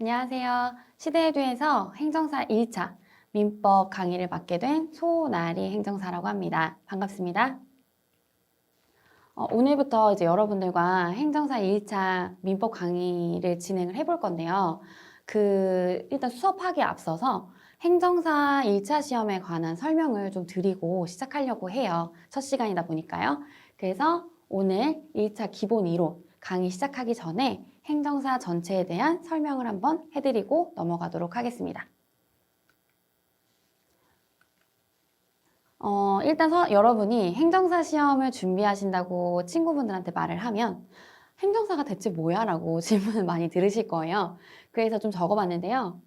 안녕하세요. 시대에듀에서 행정사 1차 민법 강의를 맡게 된 소나리 행정사라고 합니다. 반갑습니다. 오늘부터 이제 여러분들과 행정사 1차 민법 강의를 진행을 해볼 건데요. 일단 수업하기에 앞서서 행정사 1차 시험에 관한 설명을 좀 드리고 시작하려고 해요. 첫 시간이다 보니까요. 그래서 오늘 1차 기본 이론 강의 시작하기 전에 행정사 전체에 대한 설명을 한번 해드리고 넘어가도록 하겠습니다. 일단 여러분이 행정사 시험을 준비하신다고 친구분들한테 말을 하면 행정사가 대체 뭐야? 라고 질문을 많이 들으실 거예요. 그래서 좀 적어봤는데요.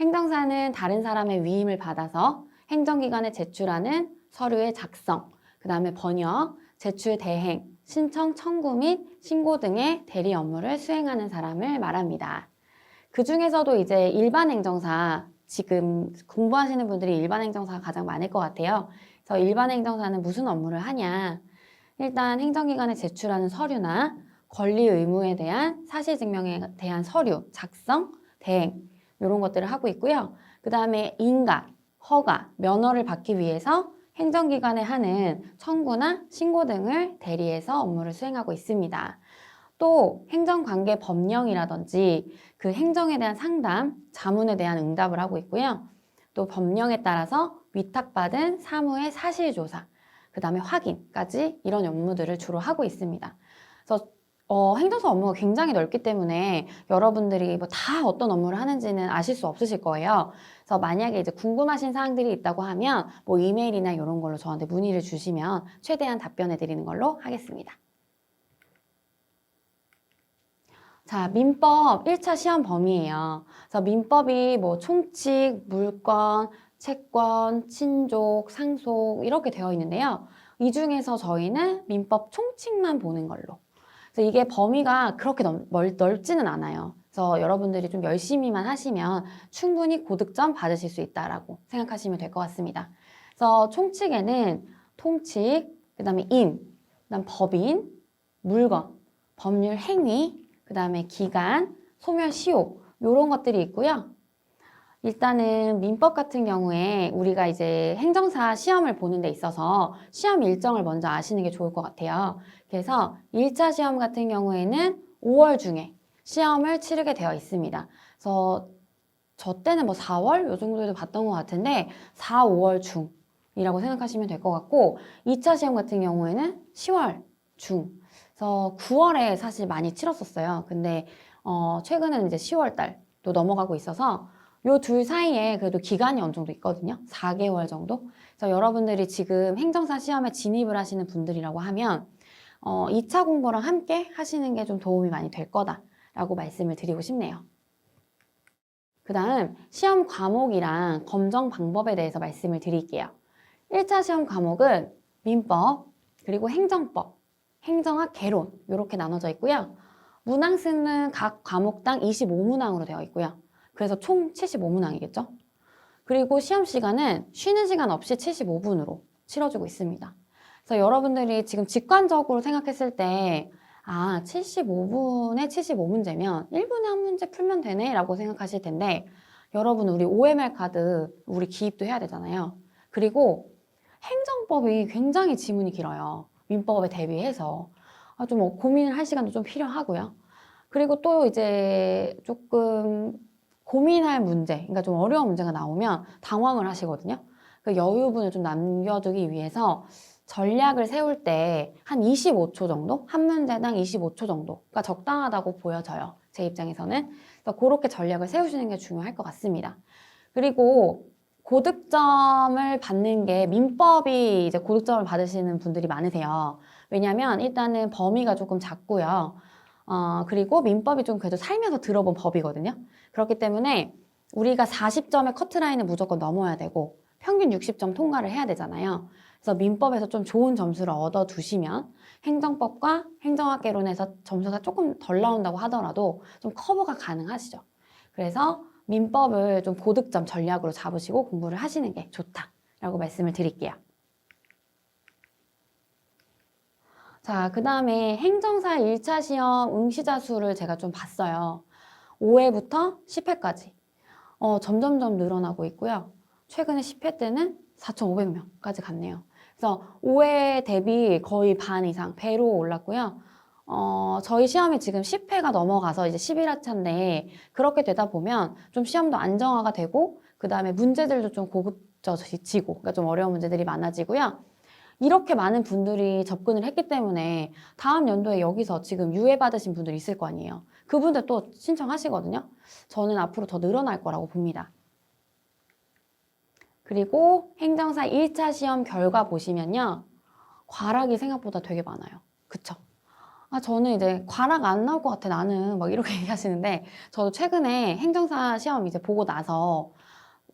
행정사는 다른 사람의 위임을 받아서 행정기관에 제출하는 서류의 작성, 그 다음에 번역, 제출 대행, 신청 청구 및 신고 등의 대리 업무를 수행하는 사람을 말합니다. 그 중에서도 이제 일반 행정사, 지금 공부하시는 분들이 일반 행정사가 가장 많을 것 같아요. 그래서 일반 행정사는 무슨 업무를 하냐? 일단 행정기관에 제출하는 서류나 권리 의무에 대한 사실증명에 대한 서류, 작성, 대행 이런 것들을 하고 있고요. 그 다음에 인가, 허가, 면허를 받기 위해서 행정기관에 하는 청구나 신고 등을 대리해서 업무를 수행하고 있습니다. 또 행정관계 법령이라든지 그 행정에 대한 상담, 자문에 대한 응답을 하고 있고요. 또 법령에 따라서 위탁받은 사무의 사실조사, 그 다음에 확인까지 이런 업무들을 주로 하고 있습니다. 그래서 행정사 업무가 굉장히 넓기 때문에 여러분들이 뭐 다 어떤 업무를 하는지는 아실 수 없으실 거예요. 그래서 만약에 이제 궁금하신 사항들이 있다고 하면 뭐 이메일이나 이런 걸로 저한테 문의를 주시면 최대한 답변해 드리는 걸로 하겠습니다. 자, 민법 1차 시험 범위예요. 그래서 민법이 뭐 총칙, 물권, 채권, 친족, 상속 이렇게 되어 있는데요. 이 중에서 저희는 민법 총칙만 보는 걸로. 그래서 이게 범위가 그렇게 넓지는 않아요. 그래서 여러분들이 좀 열심히만 하시면 충분히 고득점 받으실 수 있다라고 생각하시면 될 것 같습니다. 그래서 총칙에는 통칙, 그다음에 그다음 법인, 물건, 법률 행위, 그 다음에 기간, 소멸 시효 이런 것들이 있고요. 일단은 민법 같은 경우에 우리가 이제 행정사 시험을 보는 데 있어서 시험 일정을 먼저 아시는 게 좋을 것 같아요. 그래서 1차 시험 같은 경우에는 5월 중에 시험을 치르게 되어 있습니다. 그래서 저 때는 뭐 4월 요 정도에도 봤던 것 같은데 4, 5월 중이라고 생각하시면 될 것 같고 2차 시험 같은 경우에는 10월 중 그래서 9월에 사실 많이 치렀었어요. 근데 최근에는 이제 10월 달도 넘어가고 있어서 요 둘 사이에 그래도 기간이 어느 정도 있거든요. 4개월 정도. 그래서 여러분들이 지금 행정사 시험에 진입을 하시는 분들이라고 하면 2차 공부랑 함께 하시는 게 좀 도움이 많이 될 거다라고 말씀을 드리고 싶네요. 그 다음 시험 과목이랑 검정 방법에 대해서 말씀을 드릴게요. 1차 시험 과목은 민법, 그리고 행정법, 행정학 개론 이렇게 나눠져 있고요. 문항수는 각 과목당 25문항으로 되어 있고요. 그래서 총 75문항이겠죠? 그리고 시험 시간은 쉬는 시간 없이 75분으로 치러지고 있습니다. 그래서 여러분들이 지금 직관적으로 생각했을 때 75분에 75문제면 1분에 한 문제 풀면 되네 라고 생각하실 텐데 여러분 우리 OMR 카드 우리 기입도 해야 되잖아요. 그리고 행정법이 굉장히 지문이 길어요. 민법에 대비해서. 좀 고민을 할 시간도 좀 필요하고요. 그리고 또 이제 조금 고민할 문제, 그러니까 좀 어려운 문제가 나오면 당황을 하시거든요. 그 여유분을 좀 남겨두기 위해서 전략을 세울 때 한 25초 정도? 한 문제당 25초 정도가 적당하다고 보여져요. 제 입장에서는. 그래서 그렇게 전략을 세우시는 게 중요할 것 같습니다. 그리고 고득점을 받는 게 민법이 이제 고득점을 받으시는 분들이 많으세요. 왜냐면 일단은 범위가 조금 작고요. 그리고 민법이 좀 그래도 살면서 들어본 법이거든요. 그렇기 때문에 우리가 40점의 커트라인을 무조건 넘어야 되고 평균 60점 통과를 해야 되잖아요. 그래서 민법에서 좀 좋은 점수를 얻어두시면 행정법과 행정학개론에서 점수가 조금 덜 나온다고 하더라도 좀 커버가 가능하시죠. 그래서 민법을 좀 고득점 전략으로 잡으시고 공부를 하시는 게 좋다라고 말씀을 드릴게요. 자, 그 다음에 행정사 1차 시험 응시자 수를 제가 좀 봤어요. 5회부터 10회까지 점점점 늘어나고 있고요. 최근에 10회 때는 4,500명까지 갔네요. 그래서 5회 대비 거의 반 이상 배로 올랐고요. 저희 시험이 지금 10회가 넘어가서 이제 11회차인데 그렇게 되다 보면 좀 시험도 안정화가 되고 그 다음에 문제들도 좀 고급져지고 그러니까 좀 어려운 문제들이 많아지고요. 이렇게 많은 분들이 접근을 했기 때문에 다음 연도에 여기서 지금 유예 받으신 분들이 있을 거 아니에요. 그분들 또 신청하시거든요. 저는 앞으로 더 늘어날 거라고 봅니다. 그리고 행정사 1차 시험 결과 보시면요. 과락이 생각보다 되게 많아요. 그쵸? 저는 이제 과락 안 나올 것 같아, 나는. 막 이렇게 얘기하시는데, 저도 최근에 행정사 시험 이제 보고 나서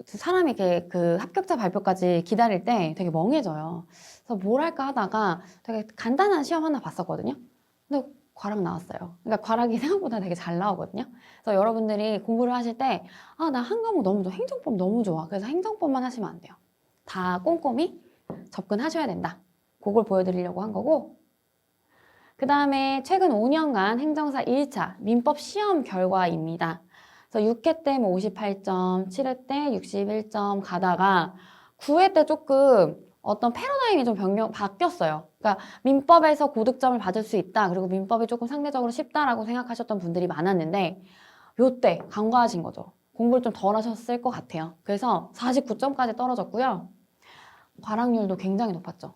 사람이 이렇게 그 합격자 발표까지 기다릴 때 되게 멍해져요. 그래서 뭘 할까 하다가 되게 간단한 시험 하나 봤었거든요. 근데 과락 나왔어요. 그러니까 과락이 생각보다 되게 잘 나오거든요. 그래서 여러분들이 공부를 하실 때, 나 한 과목 너무 좋아. 행정법 너무 좋아. 그래서 행정법만 하시면 안 돼요. 다 꼼꼼히 접근하셔야 된다. 그걸 보여드리려고 한 거고, 그 다음에 최근 5년간 행정사 1차 민법 시험 결과입니다. 그래서 6회 때 뭐 58점, 7회 때 61점 가다가 9회 때 조금 어떤 패러다임이 좀 바뀌었어요. 그러니까 민법에서 고득점을 받을 수 있다. 그리고 민법이 조금 상대적으로 쉽다라고 생각하셨던 분들이 많았는데 요때 간과하신 거죠. 공부를 좀 덜 하셨을 것 같아요. 그래서 49점까지 떨어졌고요. 과락률도 굉장히 높았죠.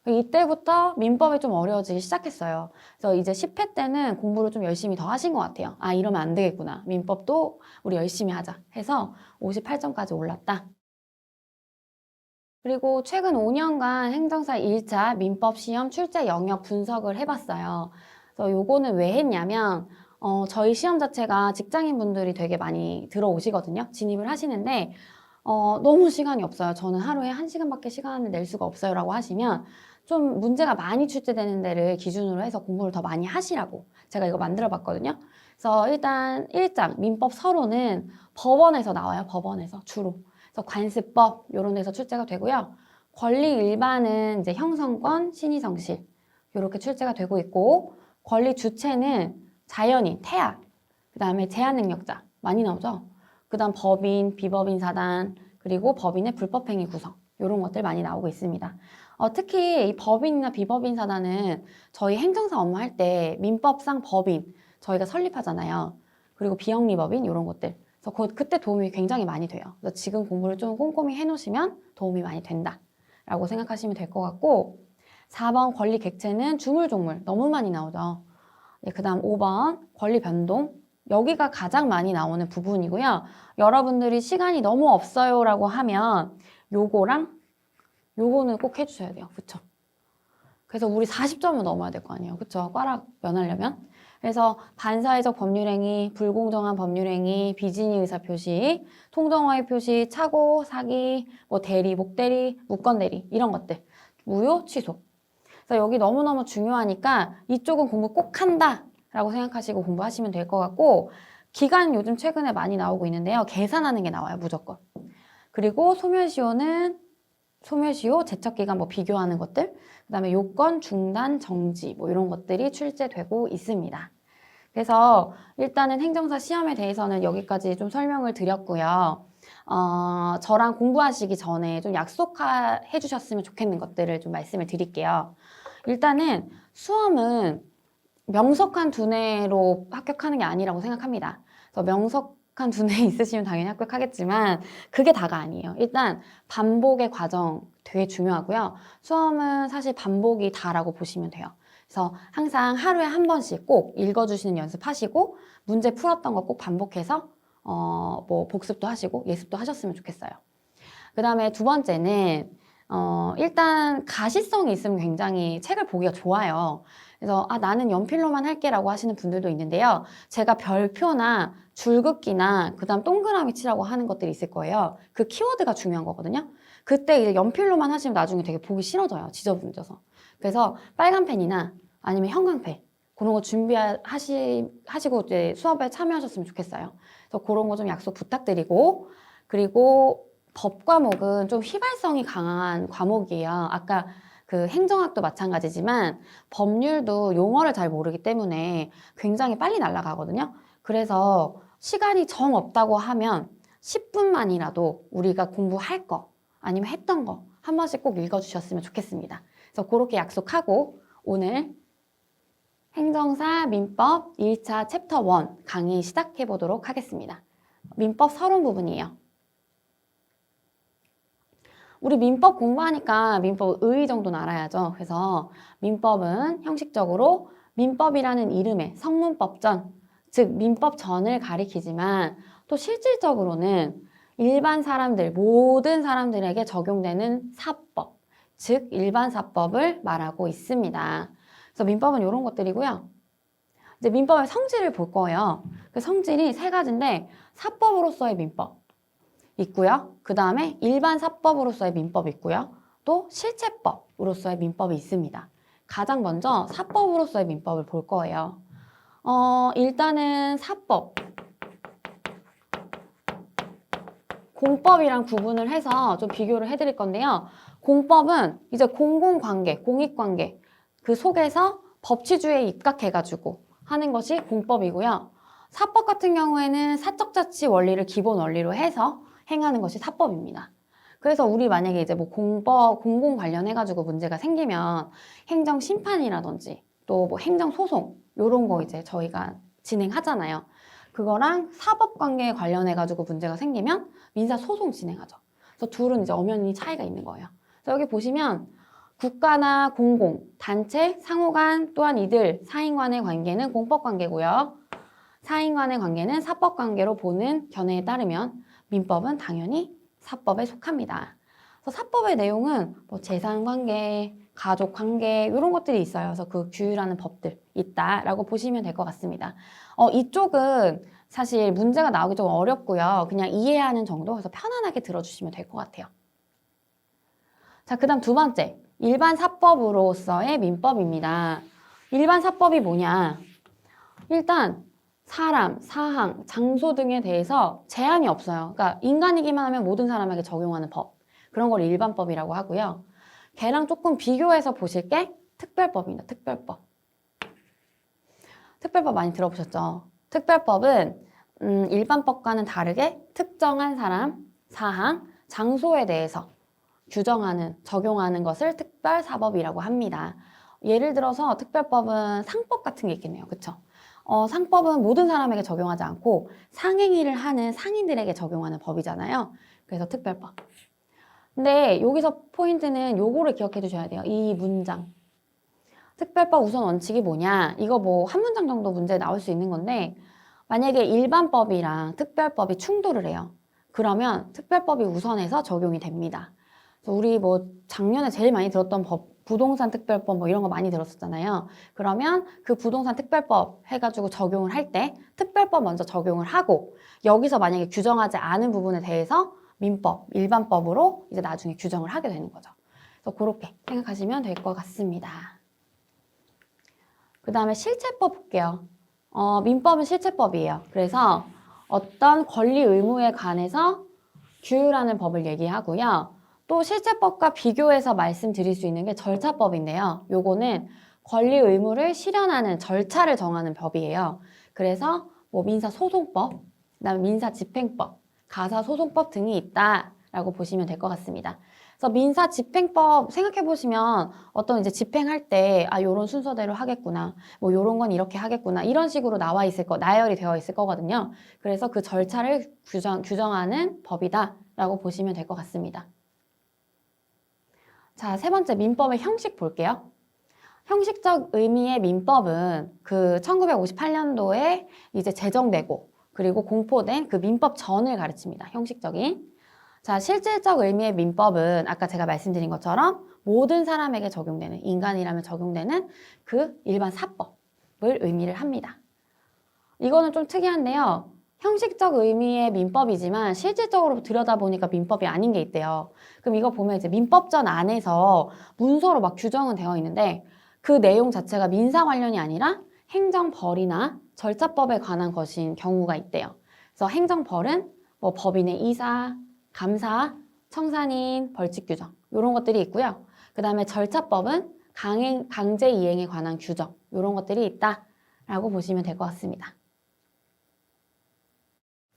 이때부터 민법이 좀 어려워지기 시작했어요. 그래서 이제 10회 때는 공부를 좀 열심히 더 하신 것 같아요. 이러면 안 되겠구나. 민법도 우리 열심히 하자 해서 58점까지 올랐다. 그리고 최근 5년간 행정사 1차 민법 시험 출제 영역 분석을 해봤어요. 그래서 요거는 왜 했냐면 저희 시험 자체가 직장인분들이 되게 많이 들어오시거든요. 진입을 하시는데 너무 시간이 없어요. 저는 하루에 1시간밖에 시간을 낼 수가 없어요 라고 하시면 좀 문제가 많이 출제되는 데를 기준으로 해서 공부를 더 많이 하시라고 제가 이거 만들어 봤거든요. 그래서 일단 1장 민법 서론은 법원에서 나와요. 법원에서 주로. 그래서 관습법 이런 데서 출제가 되고요. 권리 일반은 이제 형성권, 신의성실 이렇게 출제가 되고 있고 권리 주체는 자연인, 태아, 그 다음에 제한능력자 많이 나오죠. 그 다음 법인, 비법인 사단, 그리고 법인의 불법행위 구성 이런 것들 많이 나오고 있습니다. 특히 이 법인이나 비법인 사단은 저희 행정사 업무할 때 민법상 법인 저희가 설립하잖아요. 그리고 비영리법인 이런 것들. 그래서 그때 도움이 굉장히 많이 돼요. 그래서 지금 공부를 좀 꼼꼼히 해놓으시면 도움이 많이 된다라고 생각하시면 될 것 같고 4번 권리 객체는 주물종물 너무 많이 나오죠. 그 다음 5번 권리 변동 여기가 가장 많이 나오는 부분이고요. 여러분들이 시간이 너무 없어요 라고 하면 요거랑 요거는 꼭 해주셔야 돼요. 그쵸? 그래서 우리 40점은 넘어야 될 거 아니에요. 그쵸? 과락 면하려면. 그래서 반사회적 법률행위, 불공정한 법률행위, 비진의 의사표시, 통정화의 표시, 착오, 사기, 뭐 대리, 목대리, 무건대리 이런 것들. 무효, 취소. 그래서 여기 너무너무 중요하니까 이쪽은 공부 꼭 한다 라고 생각하시고 공부하시면 될 것 같고 기간 요즘 최근에 많이 나오고 있는데요. 계산하는 게 나와요. 무조건. 그리고 소멸시효는 소멸시효, 제척기간 뭐 비교하는 것들 그 다음에 요건, 중단, 정지 뭐 이런 것들이 출제되고 있습니다. 그래서 일단은 행정사 시험에 대해서는 여기까지 좀 설명을 드렸고요. 저랑 공부하시기 전에 좀 약속해 주셨으면 좋겠는 것들을 좀 말씀을 드릴게요. 일단은 수험은 명석한 두뇌로 합격하는 게 아니라고 생각합니다. 그래서 명석한 두뇌 있으시면 당연히 합격하겠지만 그게 다가 아니에요. 일단 반복의 과정 되게 중요하고요. 수험은 사실 반복이 다라고 보시면 돼요. 그래서 항상 하루에 한 번씩 꼭 읽어주시는 연습하시고 문제 풀었던 거 꼭 반복해서 뭐 복습도 하시고 예습도 하셨으면 좋겠어요. 그 다음에 두 번째는 일단 가시성이 있으면 굉장히 책을 보기가 좋아요. 그래서 나는 연필로만 할게라고 하시는 분들도 있는데요. 제가 별표나 줄긋기나 그다음 동그라미 치라고 하는 것들이 있을 거예요. 그 키워드가 중요한 거거든요. 그때 이제 연필로만 하시면 나중에 되게 보기 싫어져요. 지저분해져서. 그래서 빨간 펜이나 아니면 형광펜 그런 거 준비하시고 이제 수업에 참여하셨으면 좋겠어요. 그래서 그런 거 좀 약속 부탁드리고 그리고 법 과목은 좀 휘발성이 강한 과목이에요. 아까 그 행정학도 마찬가지지만 법률도 용어를 잘 모르기 때문에 굉장히 빨리 날아가거든요. 그래서 시간이 정 없다고 하면 10분만이라도 우리가 공부할 거 아니면 했던 거 한 번씩 꼭 읽어주셨으면 좋겠습니다. 그래서 그렇게 약속하고 오늘 행정사 민법 1차 챕터 1 강의 시작해 보도록 하겠습니다. 민법 서론 부분이에요. 우리 민법 공부하니까 민법 의 정도는 알아야죠. 그래서 민법은 형식적으로 민법이라는 이름의 성문법전, 즉 민법전을 가리키지만 또 실질적으로는 일반 사람들, 모든 사람들에게 적용되는 사법, 즉 일반 사법을 말하고 있습니다. 그래서 민법은 이런 것들이고요. 이제 민법의 성질을 볼 거예요. 그 성질이 세 가지인데 사법으로서의 민법 있고요. 그 다음에 일반 사법으로서의 민법이 있고요. 또 실체법으로서의 민법이 있습니다. 가장 먼저 사법으로서의 민법을 볼 거예요. 일단은 사법. 공법이랑 구분을 해서 좀 비교를 해드릴 건데요. 공법은 이제 공공관계, 공익관계 그 속에서 법치주의에 입각해가지고 하는 것이 공법이고요. 사법 같은 경우에는 사적자치 원리를 기본 원리로 해서 행하는 것이 사법입니다. 그래서 우리 만약에 이제 뭐 공공 관련해가지고 문제가 생기면 행정심판이라든지 또 뭐 행정소송 이런 거 이제 저희가 진행하잖아요. 그거랑 사법관계에 관련해가지고 문제가 생기면 민사소송 진행하죠. 그래서 둘은 이제 엄연히 차이가 있는 거예요. 그래서 여기 보시면 국가나 공공, 단체, 상호간 또한 이들 사인 간의 관계는 공법관계고요. 사인 간의 관계는 사법관계로 보는 견해에 따르면 민법은 당연히 사법에 속합니다. 그래서 사법의 내용은 뭐 재산관계, 가족관계 이런 것들이 있어요. 그래서 그 규율하는 법들 있다라고 보시면 될 것 같습니다. 이쪽은 사실 문제가 나오기 좀 어렵고요. 그냥 이해하는 정도 해서 편안하게 들어주시면 될 것 같아요. 자, 그 다음 두 번째, 일반 사법으로서의 민법입니다. 일반 사법이 뭐냐? 일단 사람, 사항, 장소 등에 대해서 제한이 없어요. 그러니까 인간이기만 하면 모든 사람에게 적용하는 법. 그런 걸 일반법이라고 하고요. 걔랑 조금 비교해서 보실 게 특별법입니다. 특별법. 특별법 많이 들어보셨죠? 특별법은 일반법과는 다르게 특정한 사람, 사항, 장소에 대해서 규정하는, 적용하는 것을 특별사법이라고 합니다. 예를 들어서 특별법은 상법 같은 게 있겠네요. 그쵸? 상법은 모든 사람에게 적용하지 않고 상행위를 하는 상인들에게 적용하는 법이잖아요. 그래서 특별법. 근데 여기서 포인트는 요거를 기억해 두셔야 돼요. 이 문장. 특별법 우선 원칙이 뭐냐? 이거 뭐 한 문장 정도 문제 나올 수 있는 건데 만약에 일반법이랑 특별법이 충돌을 해요. 그러면 특별법이 우선해서 적용이 됩니다. 그래서 우리 뭐 작년에 제일 많이 들었던 법, 부동산 특별법 뭐 이런 거 많이 들었었잖아요. 그러면 그 부동산 특별법 해가지고 적용을 할 때 특별법 먼저 적용을 하고 여기서 만약에 규정하지 않은 부분에 대해서 민법, 일반법으로 이제 나중에 규정을 하게 되는 거죠. 그래서 그렇게 생각하시면 될 것 같습니다. 그 다음에 실체법 볼게요. 민법은 실체법이에요. 그래서 어떤 권리 의무에 관해서 규율하는 법을 얘기하고요. 또 실체법과 비교해서 말씀드릴 수 있는 게 절차법인데요. 요거는 권리 의무를 실현하는 절차를 정하는 법이에요. 그래서 뭐 민사소송법, 그다음에 민사집행법, 가사소송법 등이 있다라고 보시면 될 것 같습니다. 그래서 민사집행법 생각해 보시면 어떤 이제 집행할 때 요런 순서대로 하겠구나, 뭐 요런 건 이렇게 하겠구나 이런 식으로 나와 있을 나열이 되어 있을 거거든요. 그래서 그 절차를 규정하는 법이다라고 보시면 될 것 같습니다. 자, 세 번째 민법의 형식 볼게요. 형식적 의미의 민법은 그 1958년도에 이제 제정되고 그리고 공포된 그 민법 전을 가르칩니다. 형식적인. 자, 실질적 의미의 민법은 아까 제가 말씀드린 것처럼 모든 사람에게 적용되는, 인간이라면 적용되는 그 일반 사법을 의미를 합니다. 이거는 좀 특이한데요. 형식적 의미의 민법이지만 실질적으로 들여다보니까 민법이 아닌 게 있대요. 그럼 이거 보면 이제 민법전 안에서 문서로 막 규정은 되어 있는데 그 내용 자체가 민사 관련이 아니라 행정벌이나 절차법에 관한 것인 경우가 있대요. 그래서 행정벌은 뭐 법인의 이사, 감사, 청산인, 벌칙 규정 이런 것들이 있고요. 그 다음에 절차법은 강제 이행에 관한 규정 이런 것들이 있다라고 보시면 될 것 같습니다.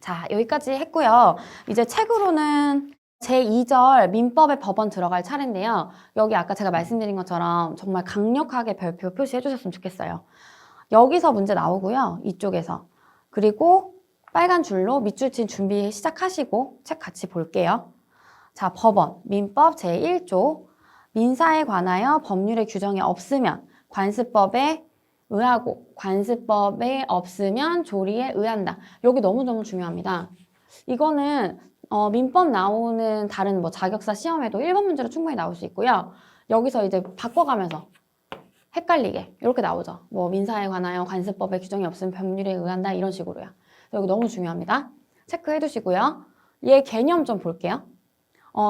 자, 여기까지 했고요. 이제 책으로는 제2절 민법의 법원 들어갈 차례인데요. 여기 아까 제가 말씀드린 것처럼 정말 강력하게 별표 표시해 주셨으면 좋겠어요. 여기서 문제 나오고요. 이쪽에서. 그리고 빨간 줄로 밑줄 친 준비 시작하시고 책 같이 볼게요. 자, 법원, 민법 제1조. 민사에 관하여 법률의 규정이 없으면 관습법에 의하고 관습법에 없으면 조리에 의한다. 여기 너무너무 중요합니다. 이거는 민법 나오는 다른 뭐 자격사 시험에도 1번 문제로 충분히 나올 수 있고요. 여기서 이제 바꿔가면서 헷갈리게 이렇게 나오죠. 뭐 민사에 관하여 관습법에 규정이 없으면 법률에 의한다 이런 식으로요. 여기 너무 중요합니다. 체크해 두시고요. 얘 개념 좀 볼게요.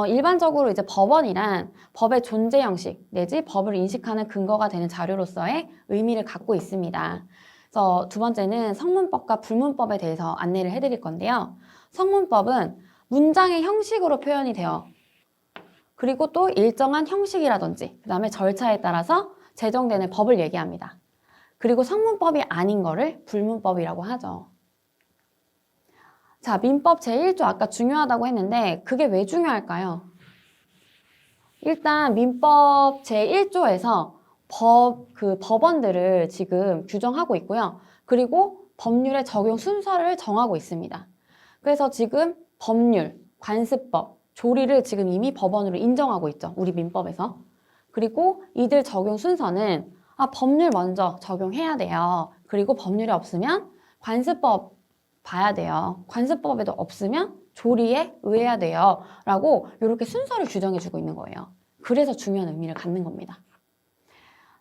일반적으로 이제 법원이란 법의 존재 형식 내지 법을 인식하는 근거가 되는 자료로서의 의미를 갖고 있습니다. 그래서 두 번째는 성문법과 불문법에 대해서 안내를 해드릴 건데요. 성문법은 문장의 형식으로 표현이 돼요. 그리고 또 일정한 형식이라든지 그 다음에 절차에 따라서 제정되는 법을 얘기합니다. 그리고 성문법이 아닌 거를 불문법이라고 하죠. 자, 민법 제1조 아까 중요하다고 했는데 그게 왜 중요할까요? 일단 민법 제1조에서 법원들을 지금 규정하고 있고요. 그리고 법률의 적용 순서를 정하고 있습니다. 그래서 지금 법률, 관습법, 조리를 지금 이미 법원으로 인정하고 있죠. 우리 민법에서. 그리고 이들 적용 순서는 법률 먼저 적용해야 돼요. 그리고 법률이 없으면 관습법 봐야 돼요. 관습법에도 없으면 조리에 의해야 돼요. 라고 이렇게 순서를 규정해주고 있는 거예요. 그래서 중요한 의미를 갖는 겁니다.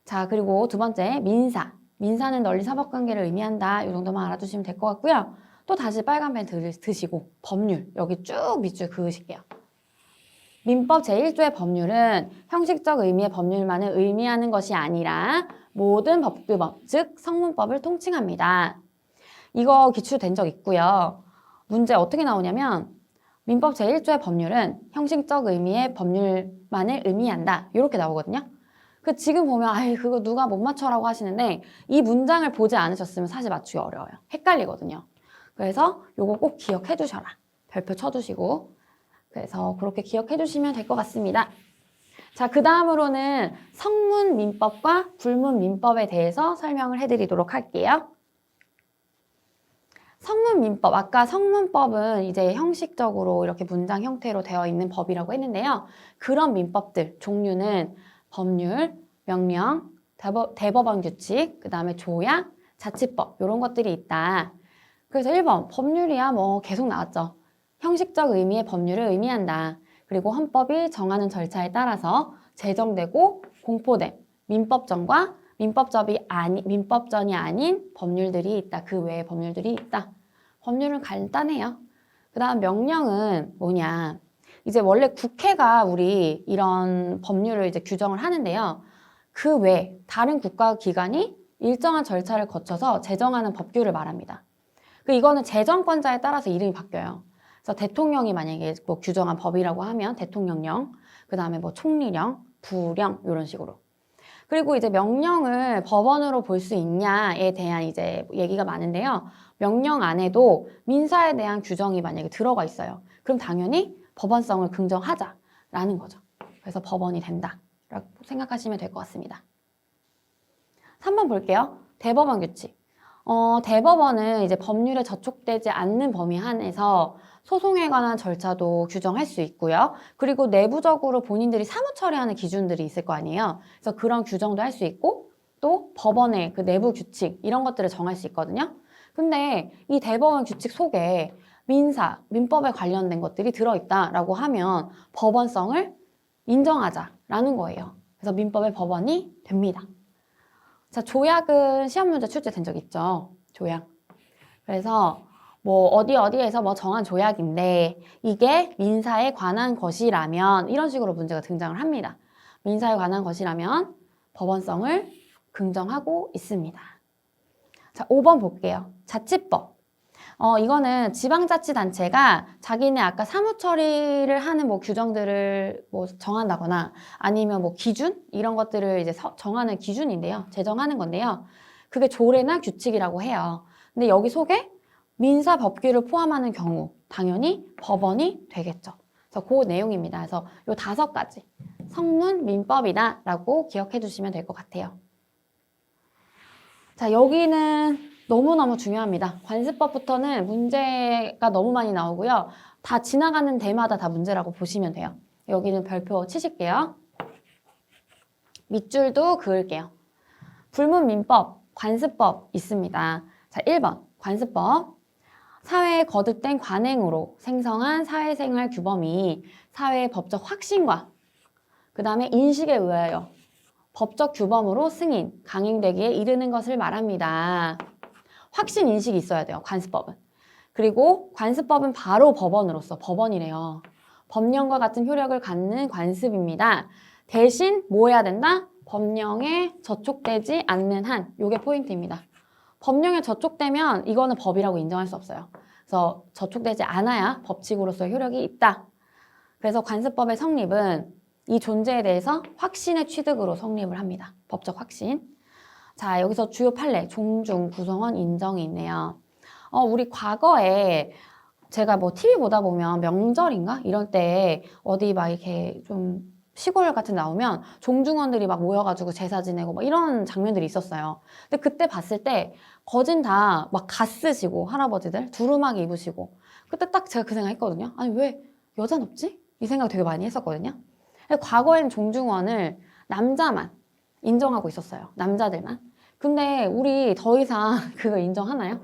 자, 그리고 두 번째, 민사. 민사는 널리 사법관계를 의미한다. 이 정도만 알아두시면 될 것 같고요. 또 다시 빨간 펜 드시고 법률, 여기 쭉 밑줄 그으실게요. 민법 제1조의 법률은 형식적 의미의 법률만을 의미하는 것이 아니라 모든 법규법, 즉 성문법을 통칭합니다. 이거 기출된 적 있고요. 문제 어떻게 나오냐면 민법 제1조의 법률은 형식적 의미의 법률만을 의미한다. 이렇게 나오거든요. 지금 보면 그거 누가 못 맞춰라고 하시는데 이 문장을 보지 않으셨으면 사실 맞추기 어려워요. 헷갈리거든요. 그래서 요거 꼭 기억해 두셔라. 별표 쳐두시고. 그래서 그렇게 기억해 주시면 될 것 같습니다. 자, 그 다음으로는 성문 민법과 불문 민법에 대해서 설명을 해드리도록 할게요. 성문 민법, 아까 성문법은 이제 형식적으로 이렇게 문장 형태로 되어 있는 법이라고 했는데요. 그런 민법들 종류는 법률, 명령, 대법원 규칙, 그 다음에 조약, 자치법 이런 것들이 있다. 그래서 1번 법률이야 뭐 계속 나왔죠. 형식적 의미의 법률을 의미한다. 그리고 헌법이 정하는 절차에 따라서 제정되고 공포된 민법전과 민법전이 아닌 법률들이 있다. 그 외의 법률들이 있다. 법률은 간단해요. 그 다음 명령은 뭐냐. 이제 원래 국회가 우리 이런 법률을 이제 규정을 하는데요. 그 외 다른 국가기관이 일정한 절차를 거쳐서 제정하는 법규를 말합니다. 이거는 제정권자에 따라서 이름이 바뀌어요. 그래서 대통령이 만약에 뭐 규정한 법이라고 하면 대통령령, 그 다음에 뭐 총리령, 부령 이런 식으로. 그리고 이제 명령을 법원으로 볼 수 있냐에 대한 이제 얘기가 많은데요. 명령 안에도 민사에 대한 규정이 만약에 들어가 있어요. 그럼 당연히 법원성을 긍정하자라는 거죠. 그래서 법원이 된다라고 생각하시면 될 것 같습니다. 3번 볼게요. 대법원 규칙. 대법원은 이제 법률에 저촉되지 않는 범위 안에서 소송에 관한 절차도 규정할 수 있고요. 그리고 내부적으로 본인들이 사무 처리하는 기준들이 있을 거 아니에요. 그래서 그런 규정도 할 수 있고 또 법원의 그 내부 규칙 이런 것들을 정할 수 있거든요. 근데 이 대법원 규칙 속에 민법에 관련된 것들이 들어있다라고 하면 법원성을 인정하자라는 거예요. 그래서 민법의 법원이 됩니다. 자, 조약은 시험 문제 출제된 적 있죠. 조약. 그래서 뭐 어디에서 뭐 정한 조약인데 이게 민사에 관한 것이라면 이런 식으로 문제가 등장을 합니다. 민사에 관한 것이라면 법원성을 긍정하고 있습니다. 자, 5번 볼게요. 자치법. 이거는 지방자치단체가 자기네 아까 사무처리를 하는 뭐 규정들을 뭐 정한다거나 아니면 뭐 기준? 이런 것들을 이제 정하는 기준인데요. 제정하는 건데요. 그게 조례나 규칙이라고 해요. 근데 여기 속에 민사 법규를 포함하는 경우 당연히 법원이 되겠죠. 그래서 그 내용입니다. 그래서 요 5가지 성문 민법이다 라고 기억해 주시면 될 것 같아요. 자, 여기는 너무너무 중요합니다. 관습법부터는 문제가 너무 많이 나오고요. 다 지나가는 데마다 다 문제라고 보시면 돼요. 여기는 별표 치실게요. 밑줄도 그을게요. 불문민법, 관습법 있습니다. 자, 1번 관습법. 사회에 거듭된 관행으로 생성한 사회생활 규범이 사회의 법적 확신과 그 다음에 인식에 의하여 법적 규범으로 승인, 강행되기에 이르는 것을 말합니다. 확신 인식이 있어야 돼요, 관습법은. 그리고 관습법은 바로 법원으로서, 법원이래요. 법령과 같은 효력을 갖는 관습입니다. 대신 뭐 해야 된다? 법령에 저촉되지 않는 한, 요게 포인트입니다. 법령에 저촉되면 이거는 법이라고 인정할 수 없어요. 그래서 저촉되지 않아야 법칙으로서의 효력이 있다. 그래서 관습법의 성립은 이 존재에 대해서 확신의 취득으로 성립을 합니다. 법적 확신. 자, 여기서 주요 판례, 종중, 구성원, 인정이 있네요. 우리 과거에 제가 뭐 TV 보다 보면 명절인가? 이럴 때 어디 막 이렇게 좀 시골 같은 나오면 종중원들이 막 모여가지고 제사 지내고 막 이런 장면들이 있었어요. 근데 그때 봤을 때 거진 다 막 갓쓰시고 할아버지들 두루마기 입으시고 그때 딱 제가 그 생각 했거든요. 아니 왜 여자는 없지? 이 생각 되게 많이 했었거든요. 과거에는 종중원을 남자만 인정하고 있었어요. 남자들만. 근데 우리 더 이상 그거 인정하나요?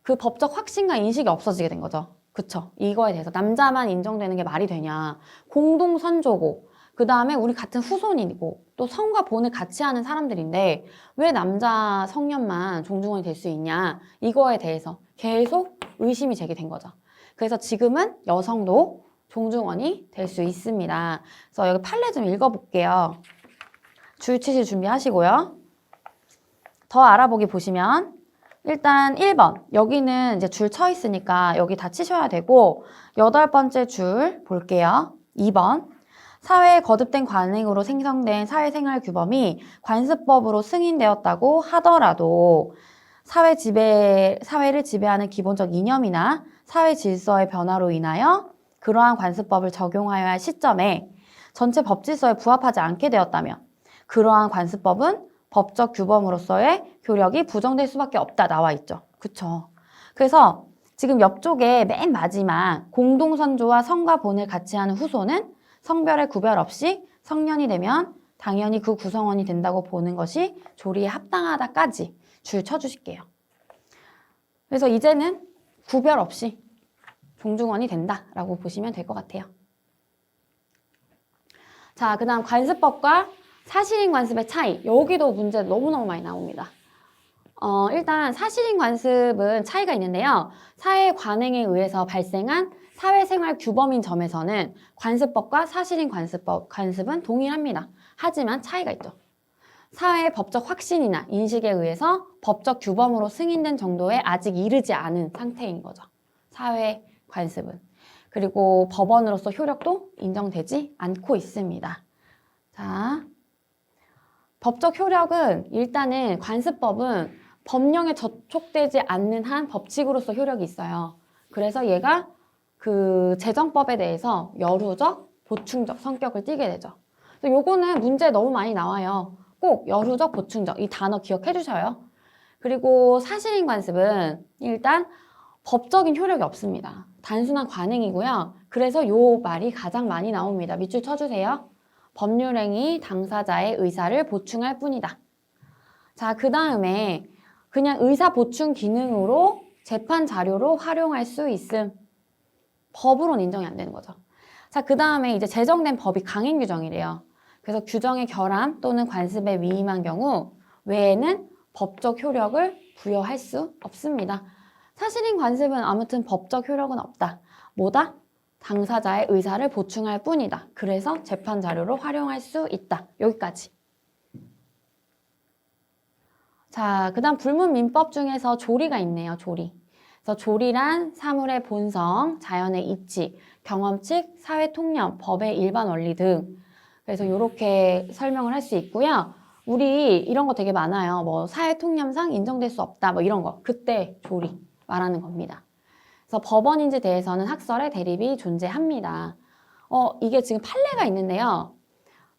그 법적 확신과 인식이 없어지게 된 거죠. 그쵸? 이거에 대해서 남자만 인정되는 게 말이 되냐. 공동선조고 그 다음에 우리 같은 후손이고 또 성과 본을 같이 하는 사람들인데 왜 남자 성년만 종중원이 될 수 있냐. 이거에 대해서 계속 의심이 제기된 거죠. 그래서 지금은 여성도 종중원이 될 수 있습니다. 그래서 여기 판례 좀 읽어볼게요. 줄 치실 준비하시고요. 더 알아보기 보시면 일단 1번 여기는 이제 줄 쳐 있으니까 여기 다 치셔야 되고 8번째 줄 볼게요. 2번 사회에 거듭된 관행으로 생성된 사회생활 규범이 관습법으로 승인되었다고 하더라도 사회를 지배하는 기본적 이념이나 사회 질서의 변화로 인하여 그러한 관습법을 적용하여야 할 시점에 전체 법질서에 부합하지 않게 되었다면 그러한 관습법은 법적 규범으로서의 효력이 부정될 수밖에 없다 나와 있죠. 그쵸? 그래서 지금 옆쪽에 맨 마지막 공동선조와 성과 본을 같이 하는 후손은 성별의 구별 없이 성년이 되면 당연히 그 구성원이 된다고 보는 것이 조리에 합당하다까지 줄 쳐주실게요. 그래서 이제는 구별 없이 종중원이 된다라고 보시면 될 것 같아요. 자, 그 다음 관습법과 사실인 관습의 차이. 여기도 문제 너무너무 많이 나옵니다. 일단 사실인 관습은 차이가 있는데요. 사회 관행에 의해서 발생한 사회생활 규범인 점에서는 관습법과 사실인 관습은 동일합니다. 하지만 차이가 있죠. 사회의 법적 확신이나 인식에 의해서 법적 규범으로 승인된 정도에 아직 이르지 않은 상태인 거죠. 사회 관습은. 그리고 법원으로서 효력도 인정되지 않고 있습니다. 자, 법적 효력은 일단은 관습법은 법령에 저촉되지 않는 한 법칙으로서 효력이 있어요. 그래서 얘가 그 재정법에 대해서 여루적, 보충적 성격을 띠게 되죠. 요거는 문제 너무 많이 나와요. 꼭 여루적, 보충적 이 단어 기억해 주셔요. 그리고 사실인 관습은 일단 법적인 효력이 없습니다. 단순한 관행이고요. 그래서 요 말이 가장 많이 나옵니다. 밑줄 쳐주세요. 법률행위 당사자의 의사를 보충할 뿐이다. 자, 그 다음에 그냥 의사 보충 기능으로 재판 자료로 활용할 수 있음. 법으로는 인정이 안 되는 거죠. 자, 그 다음에 이제 제정된 법이 강행 규정이래요. 그래서 규정의 결함 또는 관습에 위임한 경우 외에는 법적 효력을 부여할 수 없습니다. 사실인 관습은 아무튼 법적 효력은 없다. 뭐다? 당사자의 의사를 보충할 뿐이다. 그래서 재판 자료로 활용할 수 있다. 여기까지. 자, 그 다음 불문민법 중에서 조리가 있네요. 조리. 그래서 조리란 사물의 본성, 자연의 이치, 경험칙, 사회 통념, 법의 일반 원리 등. 그래서 이렇게 설명을 할 수 있고요. 우리 이런 거 되게 많아요. 뭐 사회 통념상 인정될 수 없다. 뭐 이런 거. 그때 조리 말하는 겁니다. 그래서 법원인지 대해서는 학설의 대립이 존재합니다. 이게 지금 판례가 있는데요.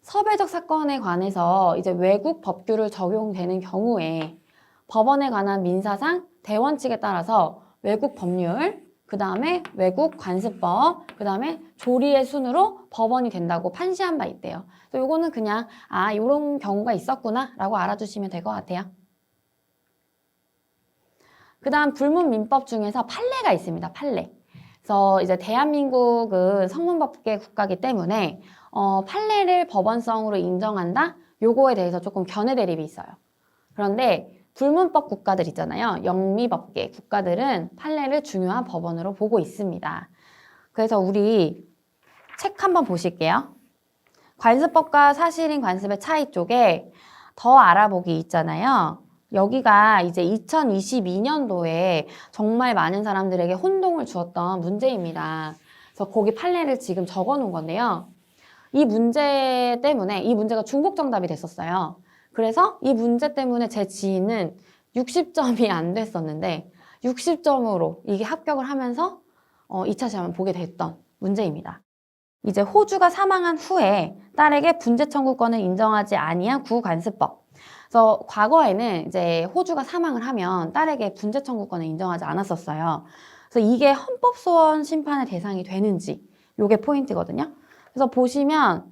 섭외적 사건에 관해서 이제 외국 법규를 적용되는 경우에 법원에 관한 민사상 대원칙에 따라서 외국 법률, 그 다음에 외국 관습법, 그 다음에 조리의 순으로 법원이 된다고 판시한 바 있대요. 그래서 요거는 그냥 이런 경우가 있었구나 라고 알아두시면 될 것 같아요. 그 다음 불문민법 중에서 판례가 있습니다. 판례. 그래서 이제 대한민국은 성문법계 국가이기 때문에 판례를 법원성으로 인정한다? 요거에 대해서 조금 견해 대립이 있어요. 그런데 불문법 국가들 있잖아요. 영미법계 국가들은 판례를 중요한 법원으로 보고 있습니다. 그래서 우리 책 한번 보실게요. 관습법과 사실인 관습의 차이 쪽에 더 알아보기 있잖아요. 여기가 이제 2022년도에 정말 많은 사람들에게 혼동을 주었던 문제입니다. 그래서 거기 판례를 지금 적어 놓은 건데요. 이 문제 때문에 이 문제가 중복 정답이 됐었어요. 그래서 이 문제 때문에 제 지인은 60점이 안 됐었는데 60점으로 이게 합격을 하면서 2차 시험을 보게 됐던 문제입니다. 이제 호주가 사망한 후에 딸에게 분재 청구권을 인정하지 아니한 구관습법. 그래서 과거에는 이제 호주가 사망을 하면 딸에게 분재 청구권을 인정하지 않았었어요. 그래서 이게 헌법소원 심판의 대상이 되는지 이게 포인트거든요. 그래서 보시면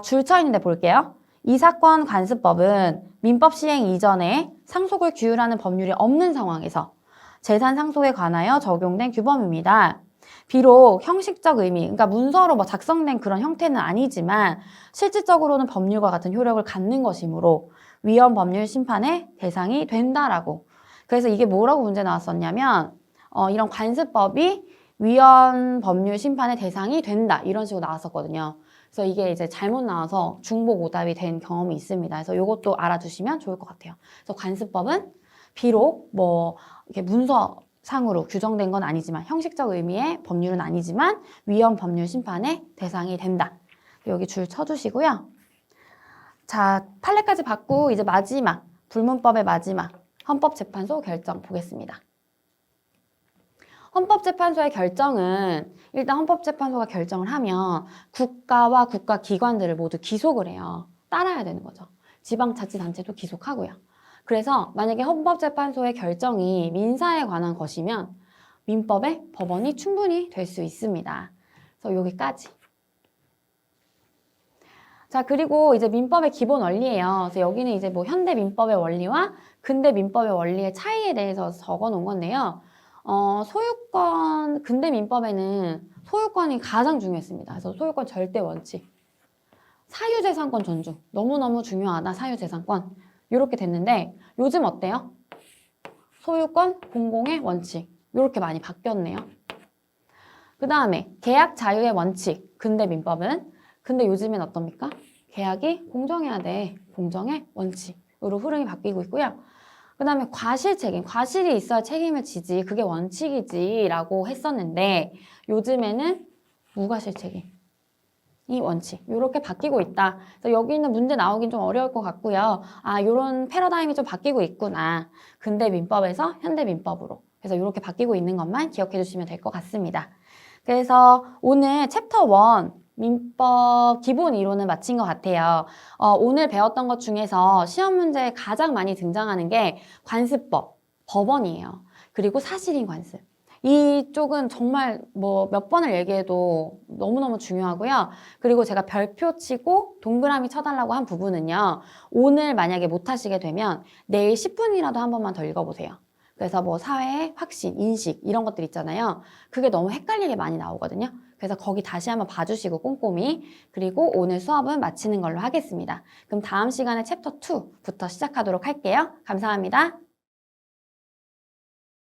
줄쳐 있는데 볼게요. 이 사건 관습법은 민법 시행 이전에 상속을 규율하는 법률이 없는 상황에서 재산 상속에 관하여 적용된 규범입니다. 비록 형식적 의미, 그러니까 문서로 작성된 그런 형태는 아니지만 실질적으로는 법률과 같은 효력을 갖는 것이므로 위헌 법률 심판의 대상이 된다라고. 그래서 이게 뭐라고 문제 나왔었냐면 이런 관습법이 위헌 법률 심판의 대상이 된다 이런 식으로 나왔었거든요. 그래서 이게 이제 잘못 나와서 중복 오답이 된 경험이 있습니다. 그래서 이것도 알아두시면 좋을 것 같아요. 그래서 관습법은 비록 이렇게 문서상으로 규정된 건 아니지만 형식적 의미의 법률은 아니지만 위헌 법률 심판의 대상이 된다. 여기 줄 쳐주시고요. 자, 판례까지 받고 이제 마지막 불문법의 마지막 헌법재판소 결정 보겠습니다. 헌법재판소의 결정은 일단 헌법재판소가 결정을 하면 국가와 국가기관들을 모두 기속을 해요. 따라야 되는 거죠. 지방자치단체도 기속하고요. 그래서 만약에 헌법재판소의 결정이 민사에 관한 것이면 민법의 법원이 충분히 될 수 있습니다. 그래서 여기까지. 자, 그리고 이제 민법의 기본 원리예요. 그래서 여기는 이제 현대 민법의 원리와 근대 민법의 원리의 차이에 대해서 적어 놓은 건데요. 소유권, 근대 민법에는 소유권이 가장 중요했습니다. 그래서 소유권 절대 원칙. 사유재산권 존중. 너무너무 중요하다, 사유재산권. 이렇게 됐는데 요즘 어때요? 소유권 공공의 원칙. 이렇게 많이 바뀌었네요. 그 다음에 계약 자유의 원칙. 근대 민법은. 근데 요즘엔 어떻습니까? 계약이 공정해야 돼. 공정의 원칙으로 흐름이 바뀌고 있고요. 그 다음에 과실 책임. 과실이 있어야 책임을 지지. 그게 원칙이지 라고 했었는데 요즘에는 무과실 책임. 이 원칙. 이렇게 바뀌고 있다. 그래서 여기 있는 문제 나오긴 좀 어려울 것 같고요. 이런 패러다임이 좀 바뀌고 있구나. 근대 민법에서 현대 민법으로. 그래서 이렇게 바뀌고 있는 것만 기억해 주시면 될 것 같습니다. 그래서 오늘 챕터 1 민법 기본 이론을 마친 것 같아요. 오늘 배웠던 것 중에서 시험 문제에 가장 많이 등장하는 게 관습법, 법원이에요. 그리고 사실인 관습. 이쪽은 정말 몇 번을 얘기해도 너무너무 중요하고요. 그리고 제가 별표 치고 동그라미 쳐달라고 한 부분은요. 오늘 만약에 못 하시게 되면 내일 10분이라도 한 번만 더 읽어보세요. 그래서 사회의 확신, 인식 이런 것들 있잖아요. 그게 너무 헷갈리게 많이 나오거든요. 그래서 거기 다시 한번 봐주시고 꼼꼼히. 그리고 오늘 수업은 마치는 걸로 하겠습니다. 그럼 다음 시간에 챕터 2부터 시작하도록 할게요. 감사합니다.